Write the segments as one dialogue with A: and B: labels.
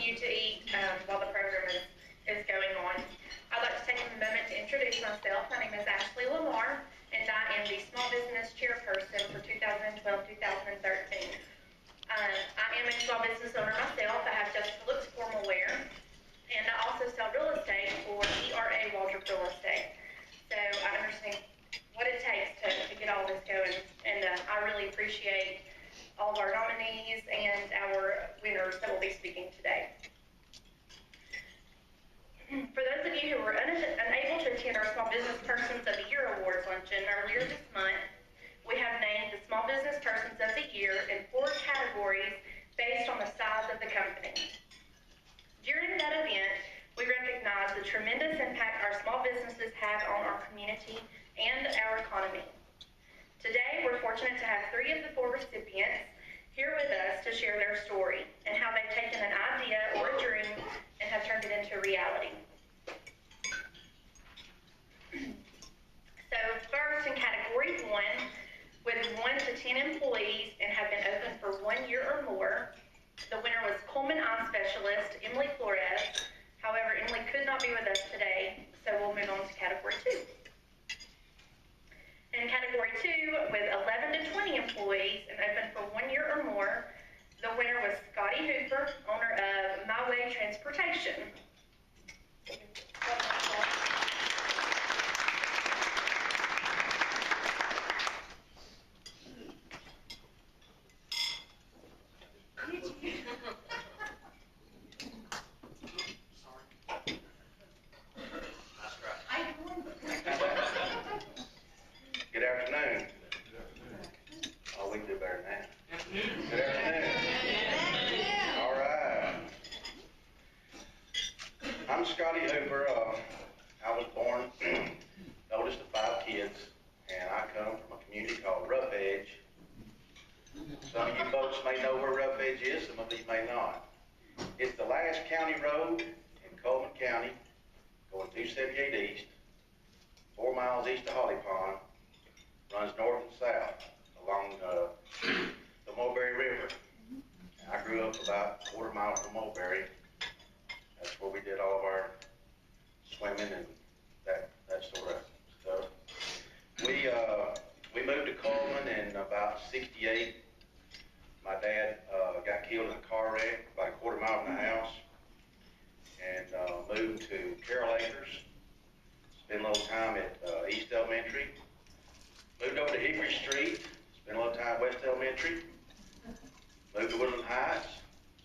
A: continue to eat while the program is going on. I'd like to take a moment to introduce myself. My name is Ashley Lamar, and I am the Small Business Chairperson for 2012-2013. I am a small business owner myself. I have Just Looks Formal Wear, and I also sell real estate for ERA Waldrop Real Estate. So I understand what it takes to get all this going, and I really appreciate all of our nominees and our winners that will be speaking today. For those of you who were unable to attend our Small Business Persons of the Year Awards luncheon earlier this month, we have named the Small Business Persons of the Year in 4 categories based on the size of the company. During that event, we recognize the tremendous impact our small businesses have on our community and our economy. Today, we're fortunate to have 3 of the 4 recipients here with us to share their story and how they've taken an idea or a dream and have turned it into reality. So first, in category 1, with 1 to 10 employees and have been open for 1 year or more, the winner was Cullman eye specialist Emily Flores. However, Emily could not be with us today, so we'll move on to category 2. In category 2, with 11 to 20 employees and open for 1 year or more, the winner was Scotty Hooper, owner of My Way Transportation.
B: Good afternoon. Oh, we can do better than that. Good afternoon. All right. I'm Scotty Hooper. I was born the oldest of 5 kids, and I come from a community called Rough Edge. Some of you folks may know where Rough Edge is, some of you may not. It's the last county road in Cullman County, going 278 east, 4 miles east of Holly Pond. Runs north and south along the Mulberry River. I grew up about a quarter mile from Mulberry. That's where we did all of our swimming and that sort of stuff. We moved to Cullman in about '68. My dad got killed in a car wreck about a quarter mile from the house, and moved to Carroll Acres. Spent a little time at East Elementary. Moved over to Hickory Street, spent a little time at West Elementary. Moved to Woodland Heights,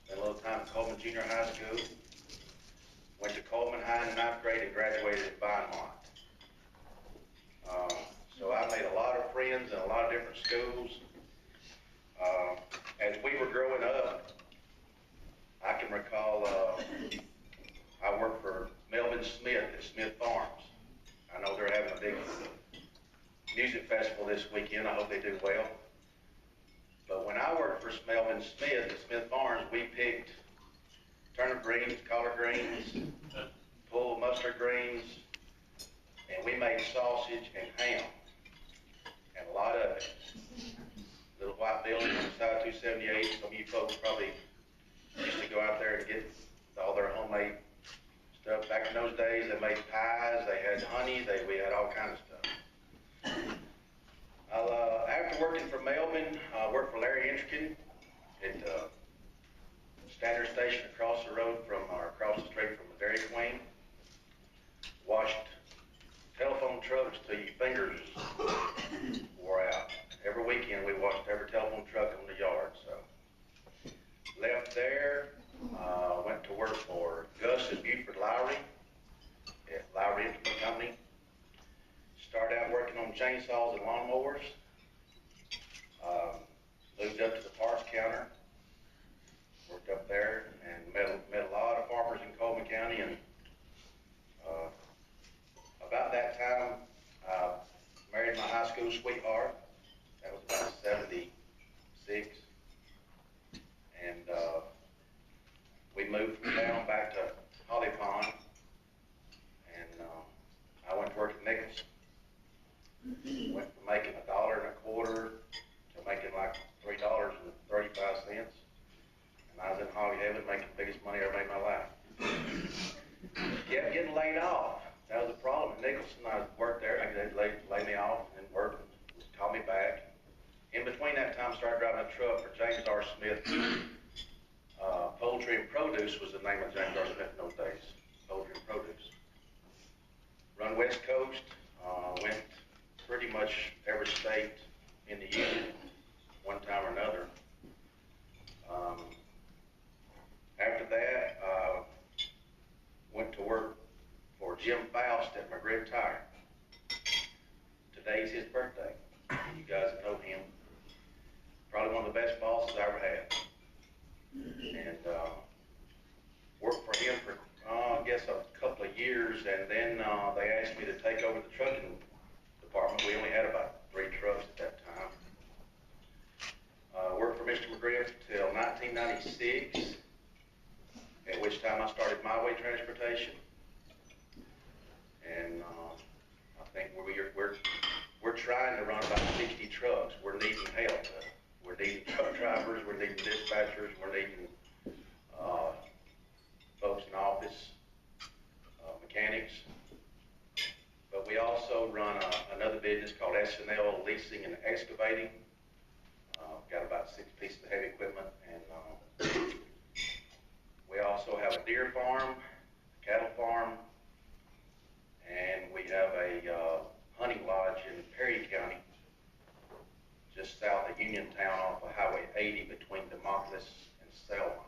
B: spent a little time at Cullman Junior High School. Went to Cullman High in the 9th grade and graduated at Vinemont. So I made a lot of friends in a lot of different schools. As we were growing up, I can recall I worked for Melvin Smith at Smith Farms. I know they're having a big music festival this weekend. I hope they do well. But when I worked for Melvin Smith at Smith Farms, we picked turnip greens, collard greens, pulled mustard greens, and we made sausage and ham, and a lot of it. Little white building on the side of 278. Some of you folks probably used to go out there and get all their homemade stuff. Back in those days, they made pies, they had honey, we had all kinds of stuff. After working for Melvin, I worked for Larry Intrican at the Standard Station across the road across the street from the Dairy Queen. Washed telephone trucks till your fingers wore out. Every weekend we washed every telephone truck on the yard. So left there, went to work for Gus and Buford Lowry at Lowry Instrument Company. Started out working on chainsaws and lawnmowers. Moved up to the parts counter. Worked up there and met a lot of farmers in Cullman County. And about that time, I married my high school sweetheart. That was about '76. And we moved from town back to Holly Pond. And I went to work at Nichols. Went from making $1.25 to making like $3.35, and I was in Holly heaven, making the biggest money I ever made in my life. Kept getting laid off. That was a problem. In Nicholson, I worked there. They'd lay me off and then work, call me back. In between that time, I started driving a truck for James R. Smith. Poultry and Produce was the name of James R. Smith in those days. Poultry and Produce. Run West Coast. Went pretty much every state in the union, one time or another. After that, went to work for Jim Faust at McGriff Tire. Today's his birthday. You guys know him. Probably one of the best bosses I ever had. And worked for him for, I guess, a couple of years, and then they asked me to take over the trucking department. We only had about 3 trucks at that time. Worked for Mr. McGriff till 1996, at which time I started My Way Transportation. And I think we're trying to run about 60 trucks. We're needing help. We're needing truck drivers, we're needing dispatchers, we're needing folks in office, mechanics. But we also run another business called S&L Leasing and Excavating. Got about 6 pieces of heavy equipment, and we also have a deer farm, a cattle farm, and we have a hunting lodge in Perry County, just south of Uniontown off of Highway 80 between Demopolis and Selma.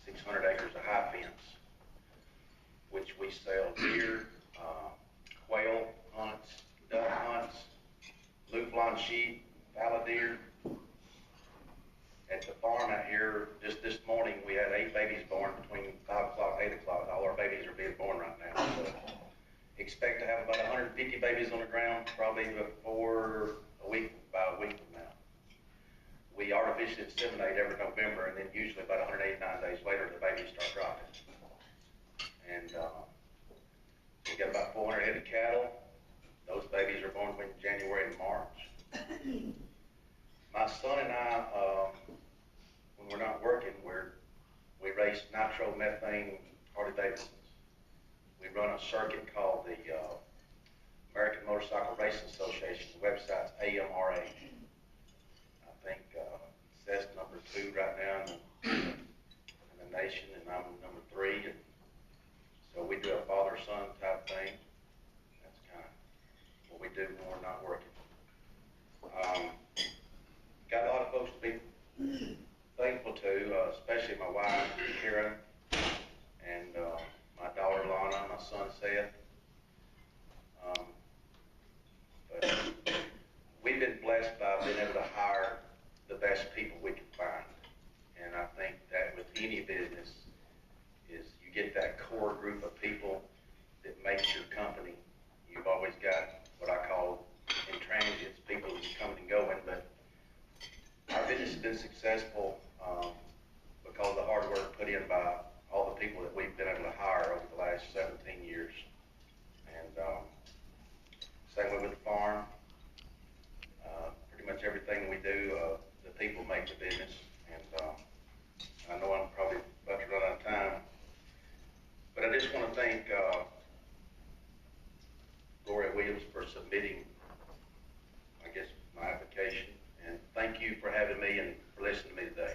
B: 600 acres of high fence, which we sell deer, quail hunts, duck hunts, Luflon sheep, fallow deer. At the farm out here, just this morning, we had 8 babies born between 5 o'clock and 8 o'clock. All our babies are being born right now. So expect to have about 150 babies on the ground probably before about a week from now. We artificially inseminate every November, and then usually about 189 days later, the babies start dropping. And we got about 400 head of cattle. Those babies are born between January and March. My son and I, when we're not working, we race nitromethane Harley-Davidsons. We run a circuit called the American Motorcycle Racing Association. The website's AMRA. I think it says number 2 right now in the nation, and I'm number 3. And so we do a father-son type thing. That's kind of what we do when we're not working. Got a lot of folks to be thankful to, especially my wife, Karen, and my daughter, Lana, my son, Seth. But we've been blessed by being able to hire the best people we can find. And I think that with any business is you get that core group of people that makes your company. You've always got what I call in transients, people who's coming and going, but our business has been successful because of the hard work put in by all the people that we've been able to hire over the last 17 years. And same way with the farm. Pretty much everything we do, the people make the business. And I know I'm probably about to run out of time, but I just want to thank Gloria Williams for submitting, I guess, my application. And thank you for having me and for listening to me today.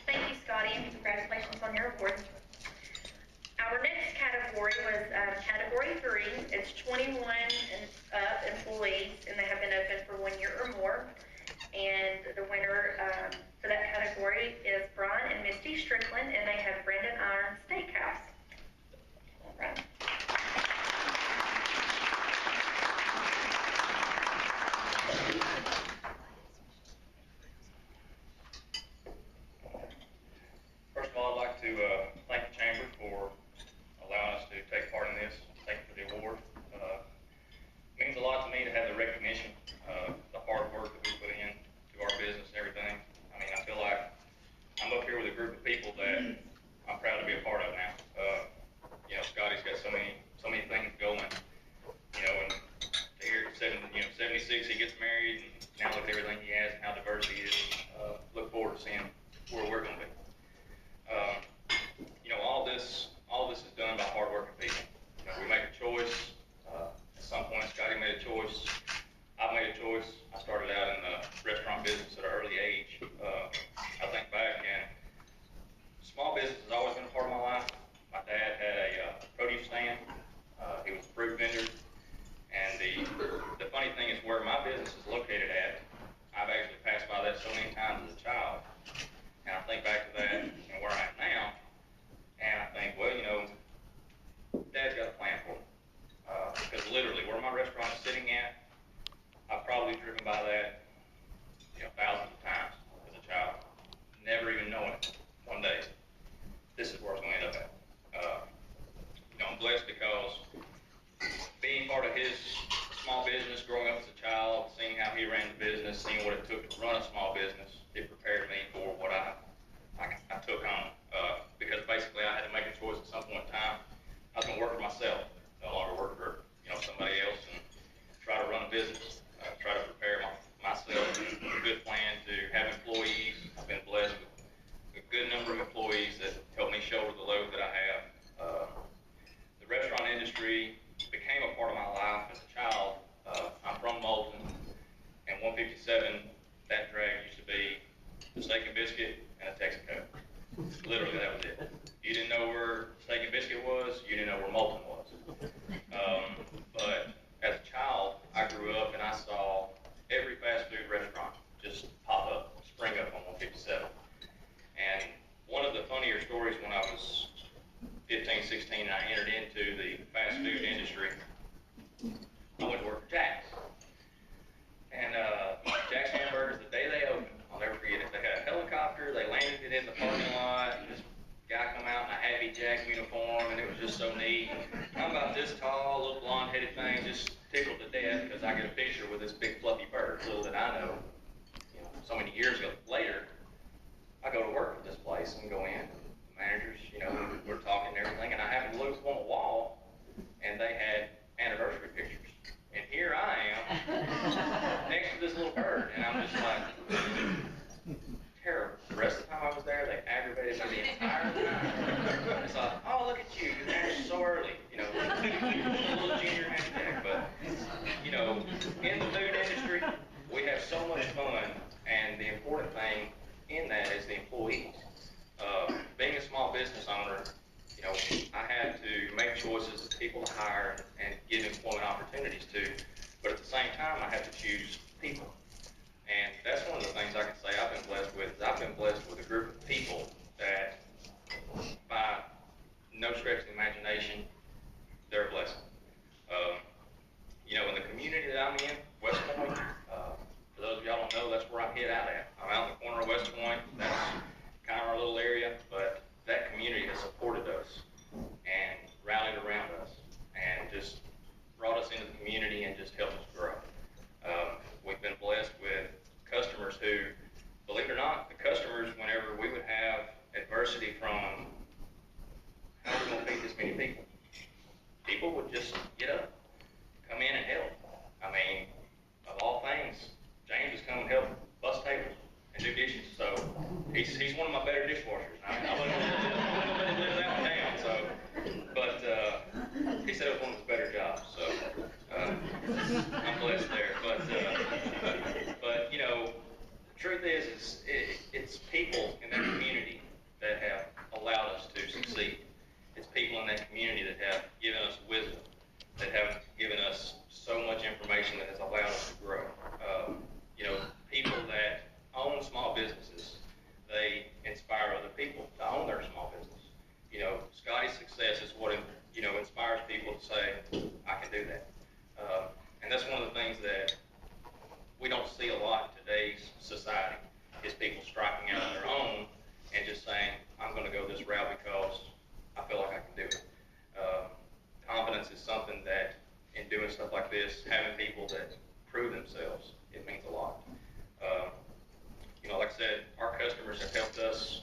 A: Thank you, Scotty, and congratulations on your award. Our next category was Category 3. It's 21 and up employees, and they have been open for 1 year or more. And the winner for that category is Brian and Misty Strickland, and they have Brandon Iron Steakhouse. All right.
C: First of all, I'd like to thank the Chamber for allowing us to take part in this. Thank you for the award. 26, he gets married, and now with everything he has and how diverse he is, look forward to seeing where we're going to be. All this is done by hardworking people. We make a choice. At some point, Scotty made a choice. I've made a choice. I started out in the restaurant business at an early age. I think back, and small business has always been a part of my life. My dad had a produce stand. He was a fruit vendor. And the funny thing is, where my business is located at, I've actually passed by that so many times as a child. And I think back to that and where I am now, and I think, well, Dad's got a plan for me. Because literally, where my restaurant is sitting at, I've probably driven by that, thousands of times as a child, never even knowing one day this is where it's going to end up at. I'm blessed because being part of his small business, growing up as a child, seeing how he ran the business, seeing what it took to run a small business, it prepared me for what I took on. Because basically I had to make a choice at some point in time. I was going to work for myself, no longer work for somebody else and try to run a business, try to prepare myself with a good plan to have employees. I've been blessed with a good number of employees that help me shoulder the load that I have. The restaurant industry became a part of my life as a child. I'm from Moulton, and 157, that drag used to be a steak and biscuit and a Texaco. Literally, that was it. You didn't know where steak and biscuit was, you didn't know where Moulton was. But as a child, I grew up and I saw every fast food restaurant just pop up, spring up on 157. And one of the funnier stories, when I was 15, 16, and I entered into the fast food industry, I went to work for Jack's. And Jack's Hamburgers, the day they opened, I'll never forget it. They had a helicopter, they landed it in the parking lot, and this guy come out in a Happy Jack uniform, and it was just so neat. I'm about this tall, little blonde-headed thing, just tickled to death because I get a picture with this big fluffy bird. Little did I know, so many years later, I go to work at this place and go in. The managers, we're talking and everything, and I happened to look up on the wall, and they had anniversary pictures. And here I am, next to this little bird, and I'm just like, terrible. The rest of the time I was there, they aggravated me the entire time. It's like, oh, look at you, you finished so early, a little junior handicap. But, in the food industry, we have so much fun, and the important thing in that is the employees. Being a small business owner, I had to make choices of people to hire and give employment opportunities to, but at the same time, I have to choose people. And that's one of the things I can say I've been blessed with, is I've been blessed with a group of people that, by no stretch of the imagination, they're a blessing. In the community that I'm in, West Point, for those of y'all don't know, that's where I hid out at. I'm out in the corner of West Point. That's kind of our little area, but that community has supported us and rallied around us and just brought us into the community and just helped us grow. We've been blessed with customers who, believe it or not, the customers, whenever we would have adversity from, how are we going to feed this many people? People would just get up, come in and help. I mean, of all things, James has come and helped bus tables and do dishes, so he's one of my better dishwashers. I wouldn't live that one down, so, but he said it was one of his better jobs, so I'm blessed there. But the truth is it's people in that community that have allowed us to succeed. It's people in that community that have given us wisdom, that have given us so much information that has allowed us to grow. People that own small businesses, they inspire other people to own their small business. Scotty's success is what inspires people to say, I can do that. And that's one of the things that we don't see a lot in today's society, is people striking out on their own and just saying, I'm going to go this route because I feel like I can do it. Confidence is something that, in doing stuff like this, having people that prove themselves, it means a lot. Like I said, our customers have helped us,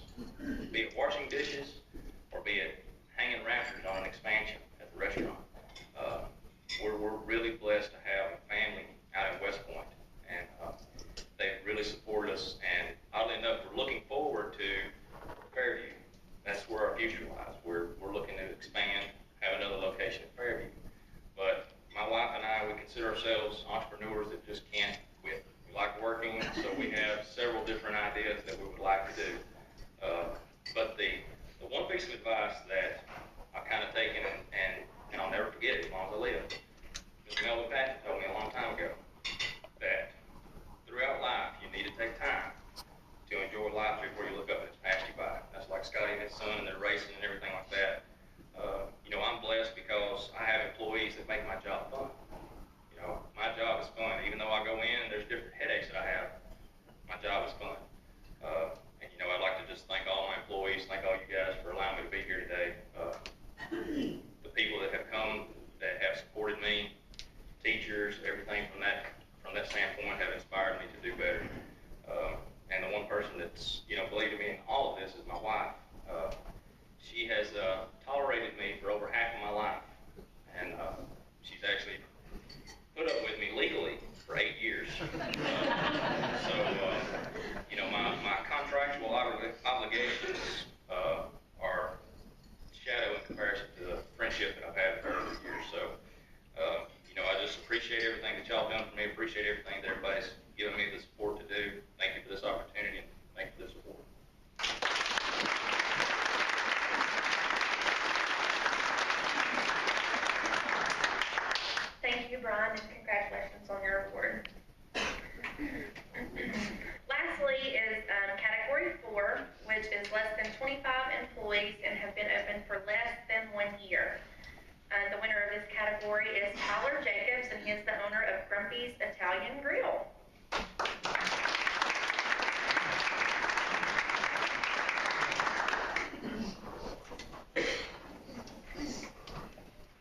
C: be it washing dishes or be it hanging rafters on an expansion at the restaurant. We're really blessed to have a family out in West Point consider ourselves entrepreneurs that just can't quit. We like working, so we have several different ideas that we would like to do. But the one piece of advice that I've kind of taken and I'll never forget it as long as I live, Ms. Melvin Patton told me a long time ago that throughout life you need to take time to enjoy life before you look up and it's passed you by. That's like Scotty and his son and they're racing and everything like that. I'm blessed because I have employees that make my job fun. My job is fun. Even though I go in and there's different headaches that I have, my job is fun. I'd like to just thank all my employees, thank all you guys for allowing me to be here today. The people that have come, that have supported me, teachers, everything from that standpoint have inspired me to do better. And the one person that's, believed in me in all of this is my wife. She has tolerated me for over half of my life, and she's actually put up with me legally for 8 years. My contractual obligations are shadow in comparison to the friendship that I've had with her over the years. So, I just appreciate everything that y'all done for me. Appreciate everything that everybody's given me the support to do. Thank you for this opportunity, and thank you for the support.
A: Thank you, Brian, and congratulations on your award. Lastly is category 4, which is less than 25 employees and have been open for less than 1 year. The winner of this category is Tyler Jacobs, and he is the owner of Grumpy's Italian Grill.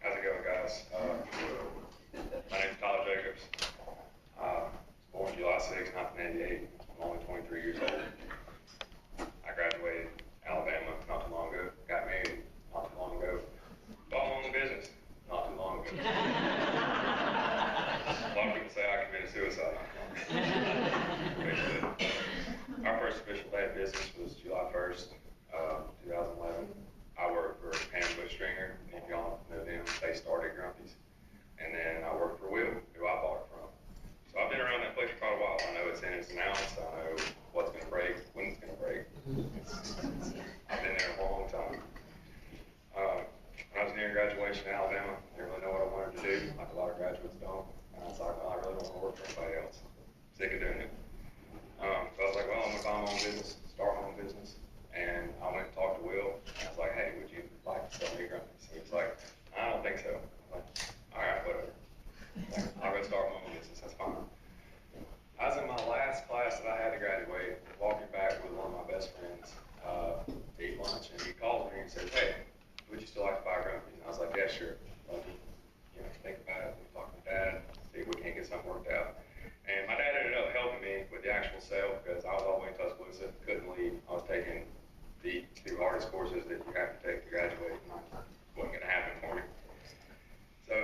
D: How's it going, guys? My name is Tyler Jacobs. I was born July 6, 1988. I'm only 23 years old. I graduated Alabama not too long ago. Got married not too long ago. Bought my own business not too long ago. A lot of people say I committed suicide not too long ago. Our first official day of business was July 1st, 2011. I worked for Pam Stringer, and if y'all know them, they started Grumpy's. And then I worked for Will, who I bought it from. So I've been around that place for quite a while. I know its ins and outs. I know what's going to break, when it's going to break. I've been there a long time. When I was near graduation in Alabama, I didn't really know what I wanted to do, like a lot of graduates don't. And I was like, well, I really don't want to work for anybody else. Sick of doing it. So I was like, well, I'm going to buy my own business, start my own business. And I went and talked to Will, and I was like, hey, would you like to sell me Grumpy's? He was like, I don't think so. I'm like, all right, whatever. I'll go start my own business, that's fine. I was in my last class that I had to graduate, walking back with one of my best friends to eat lunch, and he called me and said, hey, would you still like to buy Grumpy's? And I was like, yeah, sure. Let me, think about it. We talk to Dad, see if we can't get something worked out. And my dad ended up helping me with the actual sale because I was all the way in Tuscaloosa, couldn't leave. I was taking the 2 hardest courses that you have to take to graduate, and it wasn't going to happen for me. So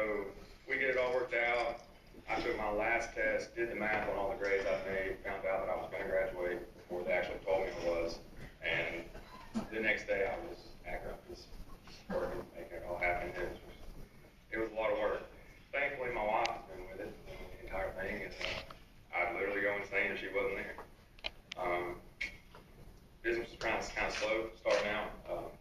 D: we get it all worked out. I took my last test, did the math on all the grades I made, found out that I was going to graduate before they actually told me I was. And the next day I was at Grumpy's working, making it all happen. It was a lot of work. Thankfully, my wife has been with it the entire thing, and I'd literally go insane if she wasn't there. Business was kind of slow starting out.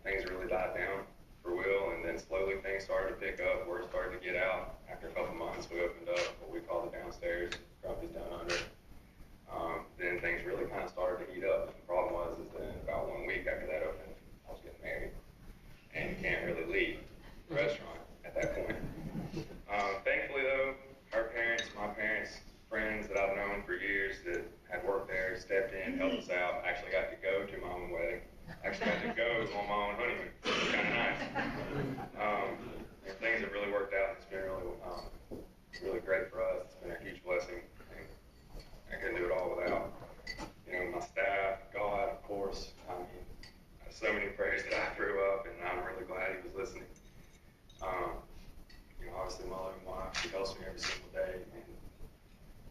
D: Things really died down for Will, and then slowly things started to pick up. Word started to get out. After a couple months, we opened up what we call the downstairs, Grumpy's down under. Then things really kind of started to heat up. The problem was is that about 1 week after that opened, I was getting married, and you can't really leave the restaurant at that point. Thankfully, though, her parents, my parents, friends that I've known for years that had worked there, stepped in, helped us out. Actually got to go to my own wedding. Actually got to go on my own honeymoon. It was kind of nice. Things have really worked out. It's been really great for us. It's been a huge blessing. And I couldn't do it all without, my staff, God, of course. I mean, so many prayers that I threw up, and I'm really glad he was listening. Obviously, my loving wife, she helps me every single day. And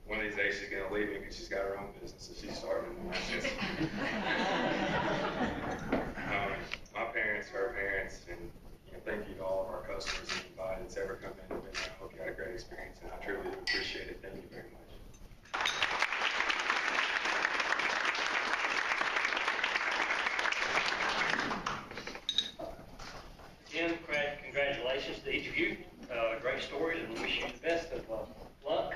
D: one of these days, she's going to leave me because she's got her own business, and she's starting. My parents, her parents, and And thank you to all of our customers and anybody that's ever come in. I hope you had a great experience, and I truly do appreciate it. Thank you very much.
E: Again, congratulations to each of you. Great stories, and wish you the best of luck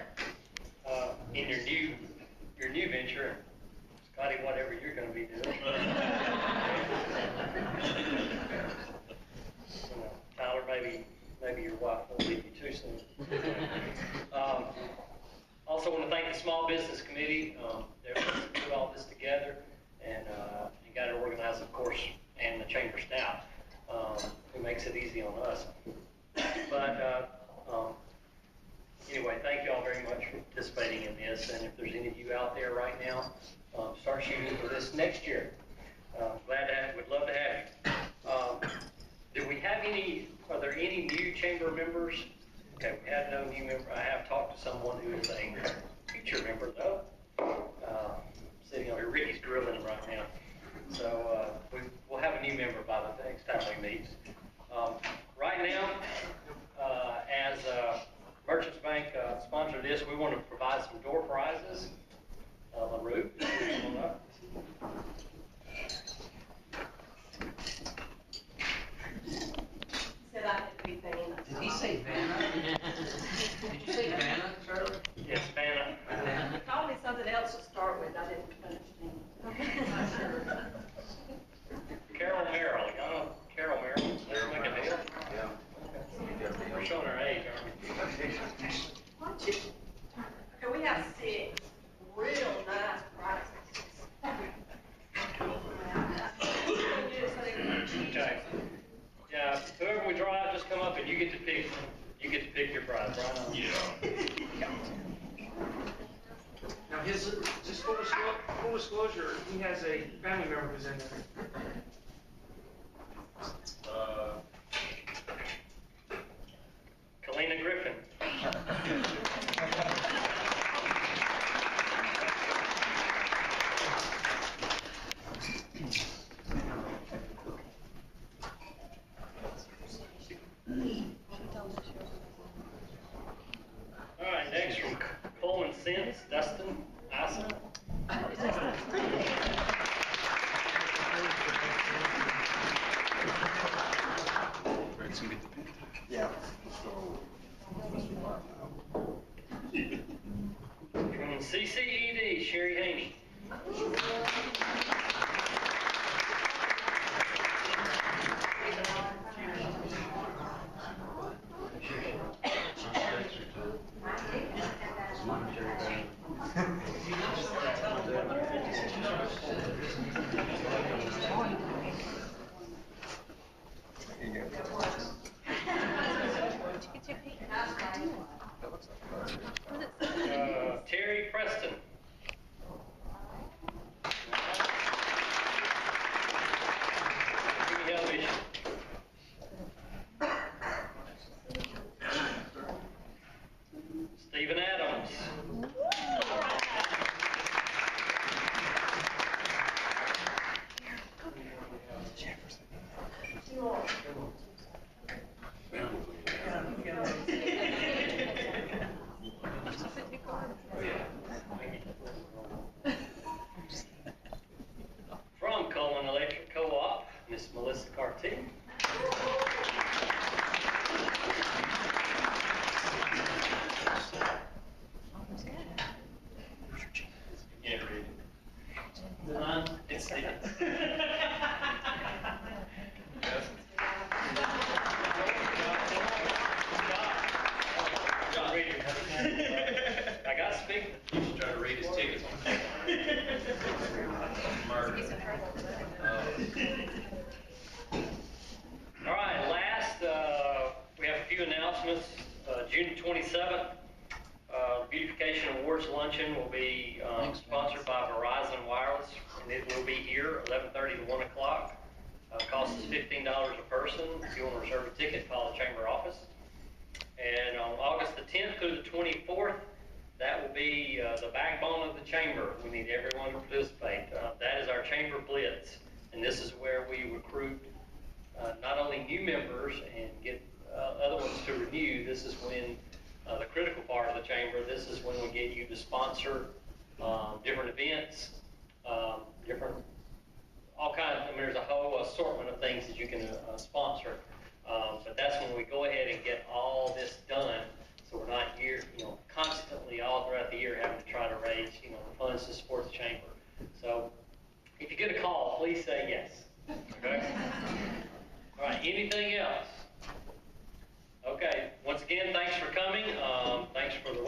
E: in your new venture. And Scotty, whatever you're going to be doing. Tyler, maybe your wife won't leave you too soon. Also want to thank the Small Business Committee. They put all this together and got it organized, of course, and the chamber staff, who makes it easy on us. But anyway, thank you all very much for participating in this. And if there's any of you out there right now, start shooting for this next year. Glad to have, would love to have you. Do we have any, are there any new chamber members? Okay, we have no new member. I have talked to someone who is a future member though. Sitting over here, Ricky's grilling him right now. So we'll have a new member by the next time we meet. Right now, as Merchants Bank sponsored this, we want to provide some door prizes. LaRue, come on up.
F: Said I had to be Vanna.
G: Did he say Vanna? Did you say Vanna, Charlie?
E: Yes, Vanna.
F: He called me something else to start with, I didn't understand.
E: Carol Merrill, you know Carol Merrill? Let's make a deal.
B: Yeah.
E: We're showing our age, aren't we?
F: What you? Okay, we have 6 real nice prizes.
E: Okay. Yeah, whoever we draw out, just come up and you get to pick your prize, right? Yeah.
G: Now, just full disclosure, he has a family member who's in there.
E: Kalina Griffin. All right, next from CullmanSense, Dustin Ison.
H: Yeah.
E: From CCED, Sherry Haney. Terry Preston. Give me elevation. Stephen Adams. From Cullman Electric Co-op, Miss Melissa Carty. Yeah, read it. It's Stephen. John, read it. I got speaking. You should try to read his tickets on murder. All right, last, we have a few announcements. June 27th, the Beautification Awards Luncheon will be sponsored by Verizon Wireless, and it will be here 11:30 to 1 o'clock. Cost is $15 a person. If you want to reserve a ticket, call the chamber office. And on August the 10th through the 24th, that will be the backbone of the chamber. We need everyone to participate. That is our chamber blitz, and this is where we recruit not only new members and get other ones to renew, this is when the critical part of the chamber, this is when we get you to sponsor different events, different, all kinds, I mean, there's a whole assortment of things that you can sponsor. But that's when we go ahead and get all this done, so we're not here, constantly all throughout the year having to try to raise, the funds to support the chamber. So if you get a call, please say yes. Okay? All right, anything else? Okay, once again, thanks for coming. Thanks for the